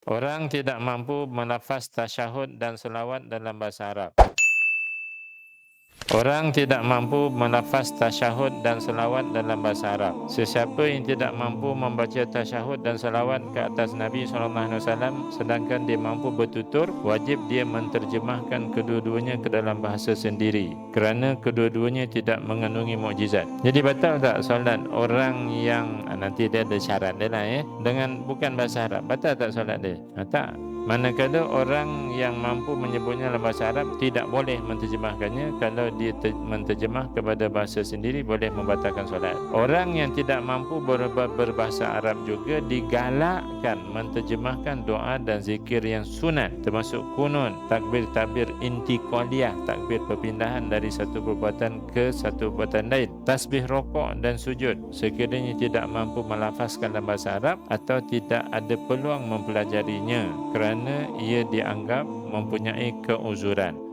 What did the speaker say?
Orang tidak mampu melafaz tasyahud dan selawat dalam bahasa Arab. Orang tidak mampu melafaz tasyahud dan selawat dalam bahasa Arab. Sesiapa yang tidak mampu membaca tasyahud dan selawat ke atas Nabi SAW sedangkan dia mampu bertutur, wajib dia menterjemahkan kedua-duanya ke dalam bahasa sendiri kerana kedua-duanya tidak mengandungi mukjizat. Jadi batal tak solat orang yang nanti dia ada syarat dia lah dengan bukan bahasa Arab, batal tak solat dia? Tak. Manakala orang yang mampu menyebutnya dalam bahasa Arab tidak boleh menterjemahkannya. Kalau dia menterjemah kepada bahasa sendiri boleh membatalkan solat. Orang yang tidak mampu berbahasa Arab juga digalakkan menterjemahkan doa dan zikir yang sunat, termasuk kunut, takbir-takbir intiqaliyah, takbir perpindahan dari satu perbuatan ke satu perbuatan lain, tasbih rokok dan sujud sekiranya tidak mampu melafazkan dalam bahasa Arab atau tidak ada peluang mempelajarinya kerana ia dianggap mempunyai keuzuran.